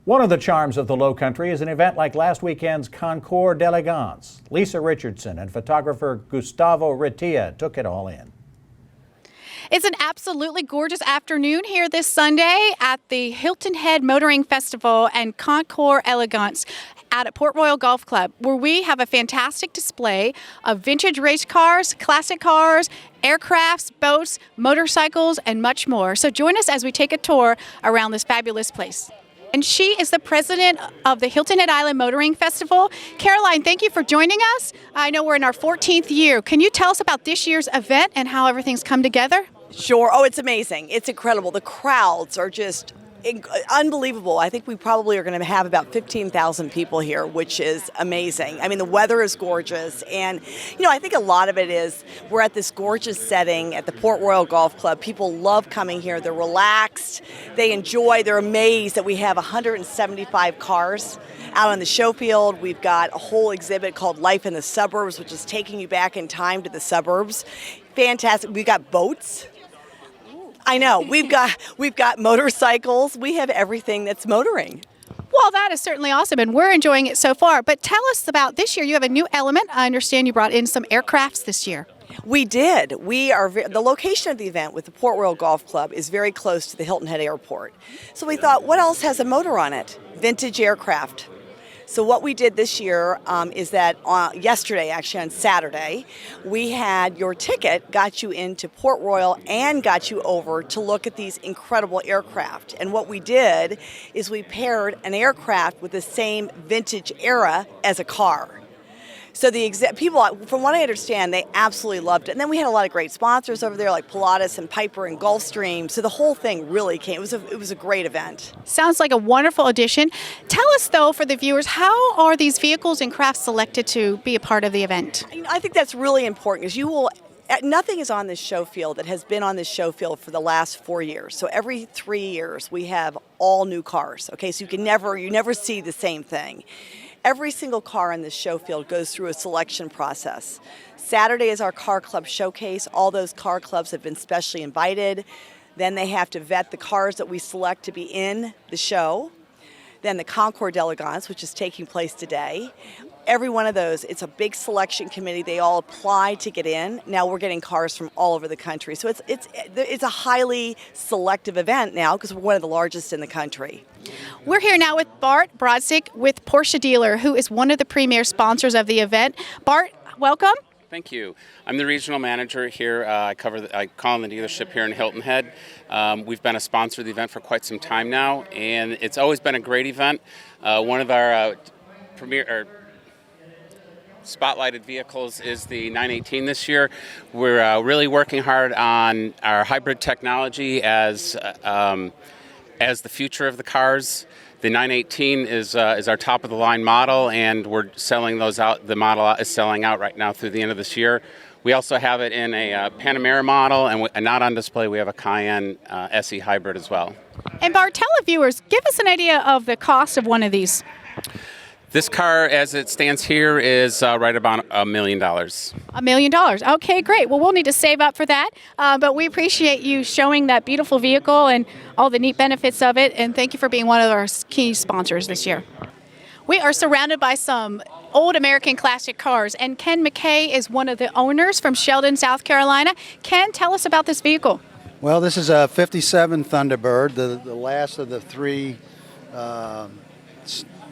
One of the charms of the Lowcountry is an event like last weekend's Concours d'Elegance. Lisa Richardson and photographer Gustavo Rittia took it all in. It's an absolutely gorgeous afternoon here this Sunday at the Hilton Head Motoring Festival and Concours Elegance out at Port Royal Golf Club, where we have a fantastic display of vintage race cars, classic cars, aircrafts, boats, motorcycles, and much more. So join us as we take a tour around this fabulous place. And she is the president of the Hilton Head Island Motoring Festival. Caroline, thank you for joining us. I know we're in our 14th year. Can you tell us about this year's event and how everything's come together? Sure. Oh, it's amazing. It's incredible. The crowds are just unbelievable. I think we probably are going to have about 15,000 people here, which is amazing. I mean, the weather is gorgeous. And, you know, I think a lot of it is we're at this gorgeous setting at the Port Royal Golf Club. People love coming here. They're relaxed. They enjoy. They're amazed that we have 175 cars out on the show field. We've got a whole exhibit called Life in the Suburbs, which is taking you back in time to the suburbs. Fantastic. We've got boats. I know. We've got motorcycles. We have everything that's motoring. Well, that is certainly awesome, and we're enjoying it so far. But tell us about this year. You have a new element. I understand you brought in some aircrafts this year. We did. The location of the event with the Port Royal Golf Club is very close to the Hilton Head Airport. So we thought, what else has a motor on it? Vintage aircraft. So what we did this year is that yesterday, actually on Saturday, we had your ticket got you into Port Royal and got you over to look at these incredible aircraft. And what we did is we paired an aircraft with the same vintage era as a car. So the people, from what I understand, they absolutely loved it. And then we had a lot of great sponsors over there, like Pilatus and Piper and Gulfstream. So the whole thing really came. It was a great event. Sounds like a wonderful addition. Tell us, though, for the viewers, how are these vehicles and crafts selected to be a part of the event? I think that's really important, because nothing is on this show field that has been on this show field for the last 4 years. So every 3 years we have all new cars. Okay, so you never see the same thing. Every single car in this show field goes through a selection process. Saturday is our car club showcase. All those car clubs have been specially invited. Then they have to vet the cars that we select to be in the show. Then the Concours d'Elegance, which is taking place today. Every one of those, it's a big selection committee. They all apply to get in. Now we're getting cars from all over the country. So it's a highly selective event now, because we're one of the largest in the country. We're here now with Bart Brodzick with Porsche Dealer, who is one of the premier sponsors of the event. Bart, welcome. Thank you. I'm the regional manager here. I call on the dealership here in Hilton Head. We've been a sponsor of the event for quite some time now, and it's always been a great event. One of our spotlighted vehicles is the 918 this year. We're really working hard on our hybrid technology as the future of the cars. The 918 is our top of the line model, and we're selling those out. The model is selling out right now through the end of this year. We also have it in a Panamera model, and not on display, we have a Cayenne SE hybrid as well. And Bart, tell the viewers, give us an idea of the cost of one of these. This car, as it stands here, is right about $1 million. $1 million. Okay, great. Well, we'll need to save up for that. But we appreciate you showing that beautiful vehicle and all the neat benefits of it. And thank you for being one of our key sponsors this year. We are surrounded by some old American classic cars. And Ken McKay is one of the owners from Sheldon, South Carolina. Ken, tell us about this vehicle. Well, this is a 57 Thunderbird, the last of the three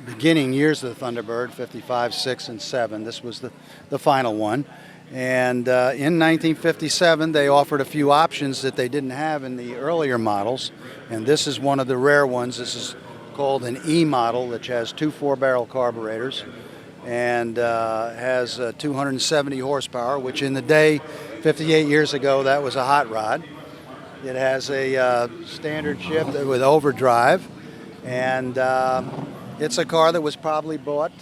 beginning years of the Thunderbird, 55, 6, and 7. This was the final one. And in 1957, they offered a few options that they didn't have in the earlier models. And this is one of the rare ones. This is called an E model, which has two 4-barrel carburetors and has 270 horsepower, which in the day, 58 years ago, that was a hot rod. It has a standard shift with overdrive, and it's a car that was probably bought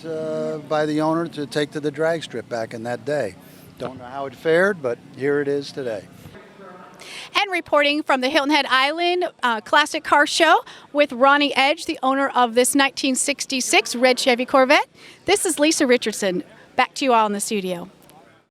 by the owner to take to the drag strip back in that day. Don't know how it fared, but here it is today. And reporting from the Hilton Head Island Classic Car Show with Ronnie Edge, the owner of this 1966 red Chevy Corvette, this is Lisa Richardson. Back to you all in the studio.